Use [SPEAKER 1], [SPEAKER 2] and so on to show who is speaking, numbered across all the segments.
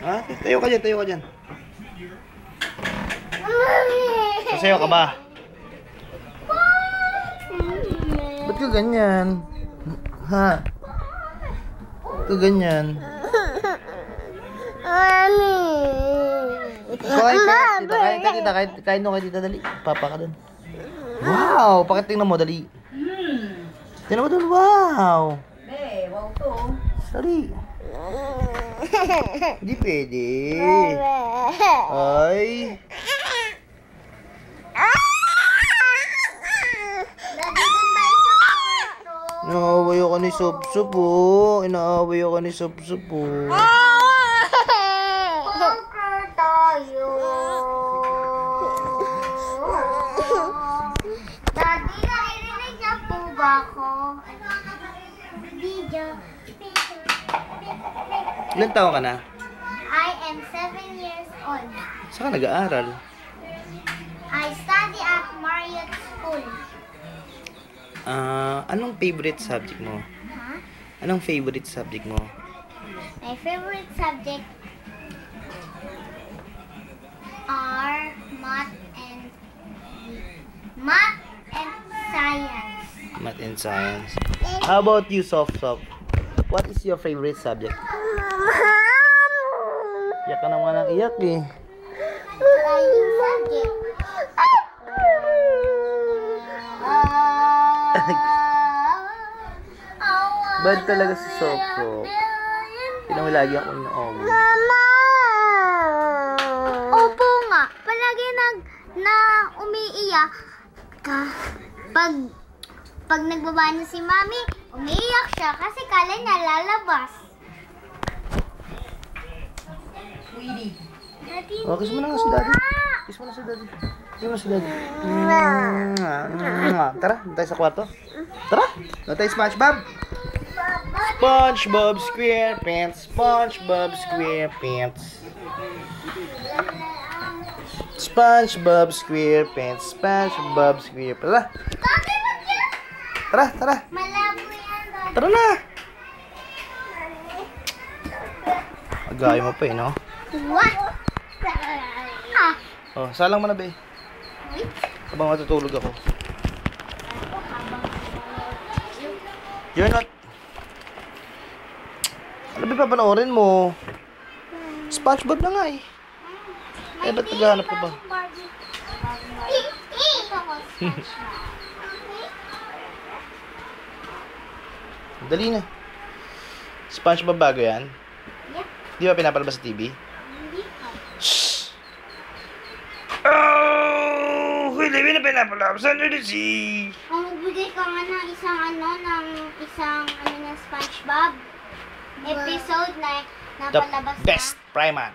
[SPEAKER 1] Ha? Tayo ka dyan, tayo ka dyan. Sasayaw ka ba? Ba't ka ganyan? Ha? Ba't ka ganyan? Kain mo kayo dito, dali. Papa ka dun. Wow! Pakitingnan mo, dali. Tingnan mo dun, wow!
[SPEAKER 2] Wow to.
[SPEAKER 1] Dali. Hindi pwede. Ay. Inaaway ako ni Sup-Sup po. Inaaway ako ni Sup-Sup po.
[SPEAKER 3] Conquer tayo. Daddy, naririnig niya po ba ako? Video.
[SPEAKER 1] Ilan taon ka na?
[SPEAKER 3] I am 7 years old.
[SPEAKER 1] Saan ka nag-aaral?
[SPEAKER 3] I study at Marriott School.
[SPEAKER 1] Anong favorite subject mo?
[SPEAKER 3] Huh?
[SPEAKER 1] Anong favorite subject mo?
[SPEAKER 3] My favorite subject are math and science.
[SPEAKER 1] Math and science. How about you, Soft? What is your favorite subject? Iyak ka naman ng iyak eh.
[SPEAKER 3] Science subject.
[SPEAKER 1] Bad talaga si Soft. Tinawag lagi ako ino-away.
[SPEAKER 3] Opo nga. Palagi umiiyak ka. Pag nagbaba niya si Mami, umiiyak siya kasi kala niya lalabas.
[SPEAKER 1] Oh, kiss mo na nga si Daddy. Kiss mo na si Daddy. Kiss mo na si Daddy. Tara, doon tayo sa kwarto. Tara, doon tayo SpongeBob. SpongeBob SquarePants. SpongeBob SquarePants. SpongeBob SquarePants. SpongeBob SquarePants. Tara. Tara.
[SPEAKER 3] Malabo yan, Daddy.
[SPEAKER 1] Tara na. Agay mo pa eh, no?
[SPEAKER 3] What? Ah.
[SPEAKER 1] Oh, salang mo na, be. Habang matutulog ako. You're not... Ano ba papanoorin mo? SpongeBob na nga eh. Eh, ba't naghahanap ka ba? Dali na. SpongeBob bago yan?
[SPEAKER 3] Yep.
[SPEAKER 1] Di ba pinapalabas sa TV?
[SPEAKER 3] Hindi pa.
[SPEAKER 1] Shhh! Oh! Hindi na pinapalabas sa TV!
[SPEAKER 3] Ang magbigay ka nga ng isang SpongeBob episode na
[SPEAKER 1] The
[SPEAKER 3] napalabas
[SPEAKER 1] best Priman.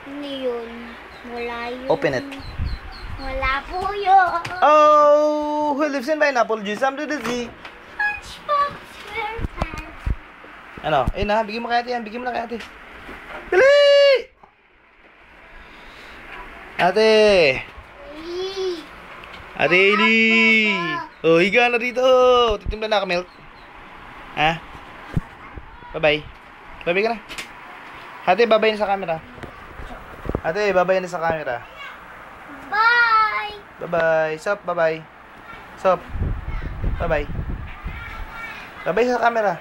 [SPEAKER 3] Hindi yun. Wala yun.
[SPEAKER 1] Open it.
[SPEAKER 3] Wala po yun.
[SPEAKER 1] Oh! Who lives in pineapple juice? I'm to the sea.
[SPEAKER 3] SpongeBob SquarePants.
[SPEAKER 1] Ano? Eh na, bigyan mo kay ate yan. Bigyan mo na kay ate. Dali! Ate!
[SPEAKER 3] Hey.
[SPEAKER 1] Ate Eli! Oh, higa na dito! Titimpla na ka milk. Ha? Bye-bye. Bye-bye ka na. Ate, bye-bye na sa camera. Ate, bye-bye na sa camera.
[SPEAKER 3] Bye!
[SPEAKER 1] Bye-bye. Sup, bye-bye. Sup. Bye-bye. Bye-bye sa camera.